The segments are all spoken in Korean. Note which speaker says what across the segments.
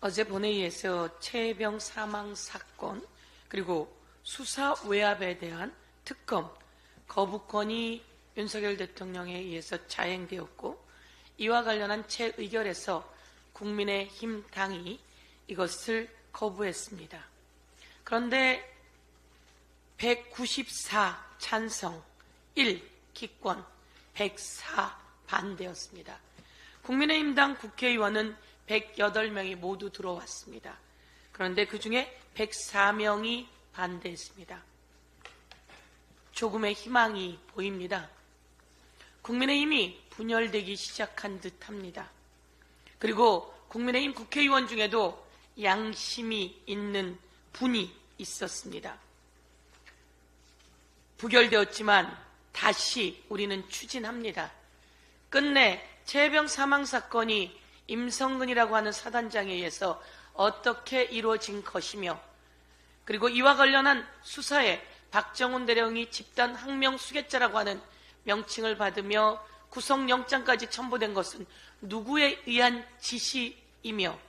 Speaker 1: 어제 본회의에서 최혜병 사망 사건 그리고 수사 외압에 대한 특검 거부권이 윤석열 대통령에 의해서 자행되었고, 이와 관련한 채의결에서 국민의힘 당이 이것을 거부했습니다. 그런데 194 찬성, 1 기권, 104 반대였습니다. 국민의힘 당 국회의원은 108명이 모두 들어왔습니다. 그런데 그 중에 104명이 반대했습니다. 조금의 희망이 보입니다. 국민의힘이 분열되기 시작한 듯합니다. 그리고 국민의힘 국회의원 중에도 양심이 있는 분이 있었습니다. 부결되었지만 다시 우리는 추진합니다. 끝내 최혜병 사망 사건이 임성근이라고 하는 사단장에 의해서 어떻게 이루어진 것이며, 그리고 이와 관련한 수사에 박정훈 대령이 집단 항명 수괴죄라고 하는 명칭을 받으며 구속영장까지 첨부된 것은 누구에 의한 지시이며,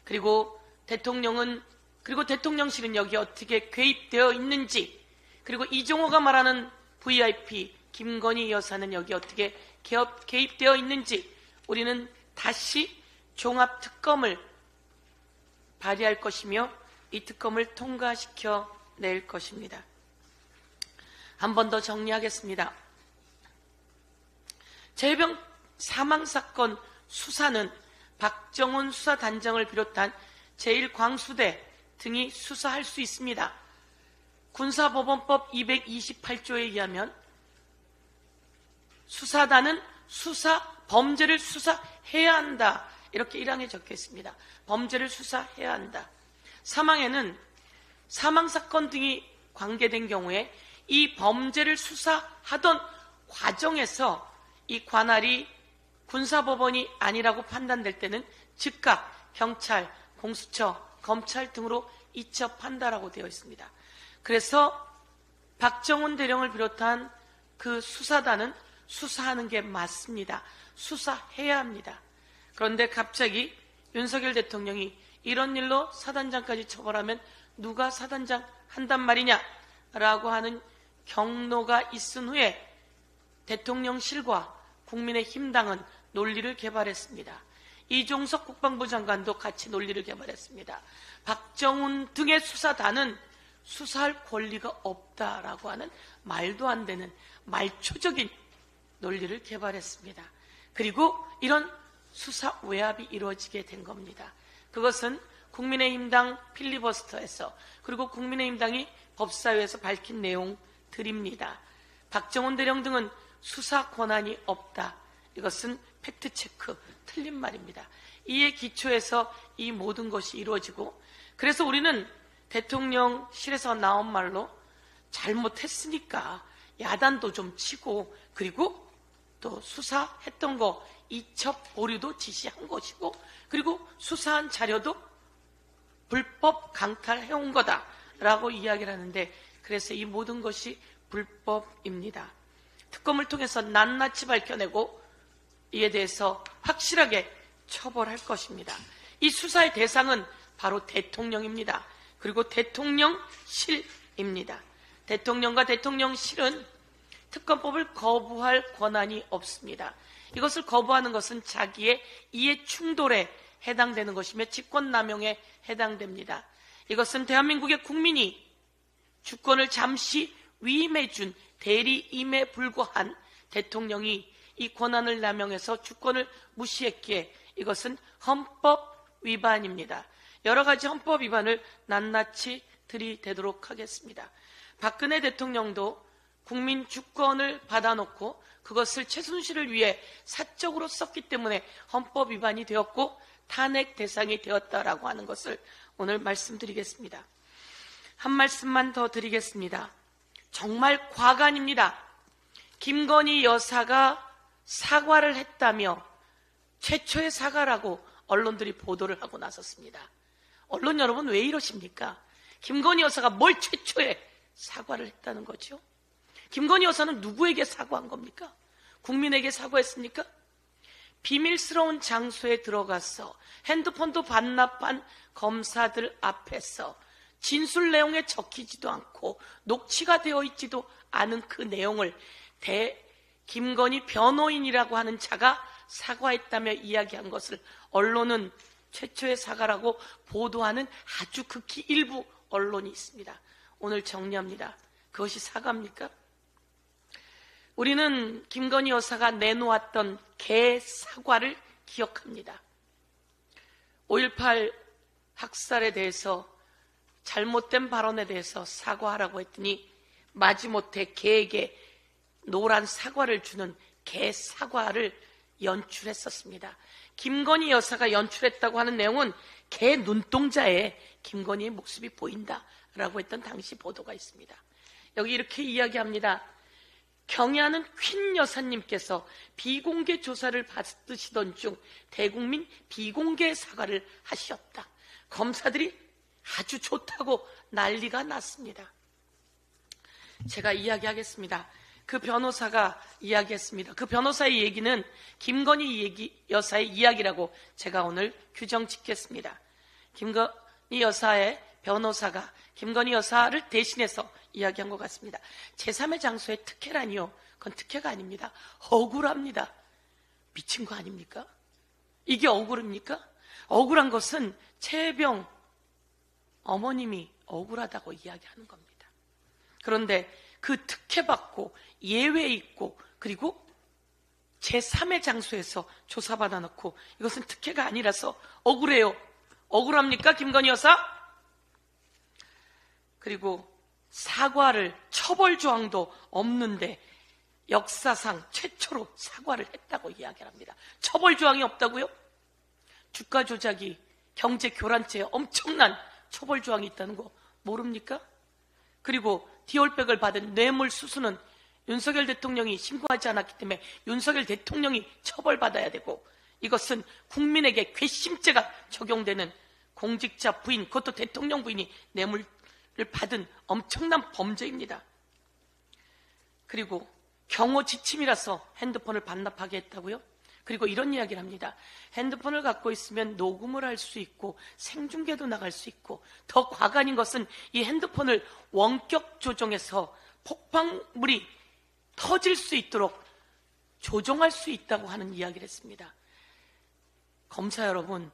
Speaker 1: 그리고 대통령실은 여기에 어떻게 개입되어 있는지, 그리고 이종호가 말하는 VIP 김건희 여사는 여기에 어떻게 개입되어 있는지 우리는 다시 종합특검을 발의할 것이며 이 특검을 통과시켜 낼 것입니다. 한 번 더 정리하겠습니다. 최혜병 사망사건 수사는 박정훈 수사단장을 비롯한 제1광수대 등이 수사할 수 있습니다. 군사법원법 228조에 의하면 수사단은 범죄를 수사해야 한다, 이렇게 1항에 적혀 있습니다. 범죄를 수사해야 한다. 사망에는 사망사건 등이 관계된 경우에 이 범죄를 수사하던 과정에서 이 관할이 군사법원이 아니라고 판단될 때는 즉각 경찰, 공수처, 검찰 등으로 이첩한다라고 되어 있습니다. 그래서 박정훈 대령을 비롯한 그 수사단은 수사하는 게 맞습니다. 수사해야 합니다. 그런데 갑자기 윤석열 대통령이 이런 일로 사단장까지 처벌하면 누가 사단장 한단 말이냐라고 하는 경로가 있은 후에 대통령실과 국민의힘 당은 논리를 개발했습니다. 이종석 국방부 장관도 같이 논리를 개발했습니다. 박정훈 등의 수사단은 수사할 권리가 없다라고 하는 말도 안 되는 말초적인 논리를 개발했습니다. 그리고 이런 수사 외압이 이루어지게 된 겁니다. 그것은 국민의힘당 필리버스터에서, 그리고 국민의힘당이 법사위에서 밝힌 내용들입니다. 박정훈 대령 등은 수사 권한이 없다. 이것은 팩트체크, 틀린 말입니다. 이에 기초해서 이 모든 것이 이루어지고, 그래서 우리는 대통령실에서 나온 말로 잘못했으니까 야단도 좀 치고, 그리고 또 수사했던 거 이첩 보류도 지시한 것이고, 그리고 수사한 자료도 불법 강탈해온 거다라고 이야기를 하는데, 그래서 이 모든 것이 불법입니다. 특검을 통해서 낱낱이 밝혀내고 이에 대해서 확실하게 처벌할 것입니다. 이 수사의 대상은 바로 대통령입니다. 그리고 대통령실입니다. 대통령과 대통령실은 특검법을 거부할 권한이 없습니다. 이것을 거부하는 것은 자기의 이해 충돌에 해당되는 것이며 직권남용에 해당됩니다. 이것은 대한민국의 국민이 주권을 잠시 위임해준 대리임에 불과한 대통령이 이 권한을 남용해서 주권을 무시했기에 이것은 헌법 위반입니다. 여러 가지 헌법 위반을 낱낱이 들이대도록 하겠습니다. 박근혜 대통령도 국민 주권을 받아놓고 그것을 최순실을 위해 사적으로 썼기 때문에 헌법 위반이 되었고 탄핵 대상이 되었다라고 하는 것을 오늘 말씀드리겠습니다. 한 말씀만 더 드리겠습니다. 정말 과간입니다. 김건희 여사가 사과를 했다며 최초의 사과라고 언론들이 보도를 하고 나섰습니다. 언론 여러분, 왜 이러십니까? 김건희 여사가 뭘 최초의 사과를 했다는 거죠? 김건희 여사는 누구에게 사과한 겁니까? 국민에게 사과했습니까? 비밀스러운 장소에 들어가서 핸드폰도 반납한 검사들 앞에서 진술 내용에 적히지도 않고 녹취가 되어 있지도 않은 그 내용을 김건희 변호인이라고 하는 자가 사과했다며 이야기한 것을 언론은 최초의 사과라고 보도하는 아주 극히 일부 언론이 있습니다. 오늘 정리합니다. 그것이 사과입니까? 우리는 김건희 여사가 내놓았던 개사과를 기억합니다. 5.18 학살에 대해서 잘못된 발언에 대해서 사과하라고 했더니 마지못해 개에게 노란 사과를 주는 개사과를 연출했었습니다. 김건희 여사가 연출했다고 하는 내용은 개 눈동자에 김건희의 모습이 보인다라고 했던 당시 보도가 있습니다. 여기 이렇게 이야기합니다. 경애하는 퀸 여사님께서 비공개 조사를 받으시던 중 대국민 비공개 사과를 하셨다. 검사들이 아주 좋다고 난리가 났습니다. 제가 이야기하겠습니다. 그 변호사가 이야기했습니다. 그 변호사의 얘기는 김건희 여사의 이야기라고 제가 오늘 규정 짓겠습니다. 김건희 여사의 변호사가 김건희 여사를 대신해서 이야기한 것 같습니다. 제3의 장소의 특혜라니요. 그건 특혜가 아닙니다. 억울합니다. 미친 거 아닙니까? 이게 억울합니까? 억울한 것은 최혜병 어머님이 억울하다고 이야기하는 겁니다. 그런데 그 특혜받고 예외 있고 그리고 제3의 장소에서 조사받아 놓고 이것은 특혜가 아니라서 억울해요. 억울합니까? 김건희 여사? 그리고 사과를 처벌 조항도 없는데 역사상 최초로 사과를 했다고 이야기합니다. 처벌 조항이 없다고요? 주가 조작이 경제 교란죄에 엄청난 처벌 조항이 있다는 거 모릅니까? 그리고 디올백을 받은 뇌물 수수는 윤석열 대통령이 신고하지 않았기 때문에 윤석열 대통령이 처벌받아야 되고 이것은 국민에게 괘씸죄가 적용되는 공직자 부인, 그것도 대통령 부인이 뇌물을 받은 엄청난 범죄입니다. 그리고 경호 지침이라서 핸드폰을 반납하게 했다고요? 그리고 이런 이야기를 합니다. 핸드폰을 갖고 있으면 녹음을 할 수 있고 생중계도 나갈 수 있고 더 과간인 것은 이 핸드폰을 원격 조정해서 폭발물이 터질 수 있도록 조정할 수 있다고 하는 이야기를 했습니다. 검사 여러분,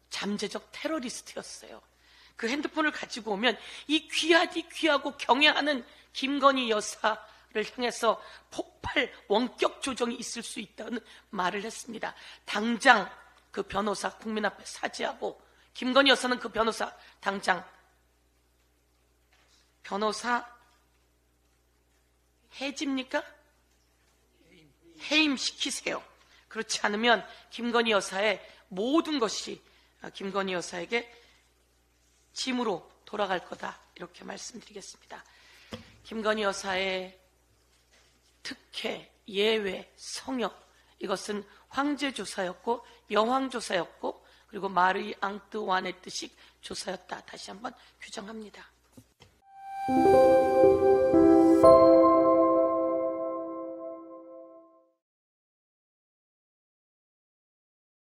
Speaker 1: 잠재적 테러리스트였어요. 그 핸드폰을 가지고 오면 이 귀하고 경애하는 김건희 여사를 향해서 폭발 원격 조정이 있을 수 있다는 말을 했습니다. 당장 그 변호사 국민 앞에 사죄하고 김건희 여사는 그 변호사 당장 변호사 해집니까? 해임시키세요. 그렇지 않으면 김건희 여사의 모든 것이 김건희 여사에게 짐으로 돌아갈 거다, 이렇게 말씀드리겠습니다. 김건희 여사의 특혜, 예외, 성역, 이것은 황제 조사였고 여왕 조사였고 그리고 마리 앙뚜와네트식 조사였다. 다시 한번 규정합니다.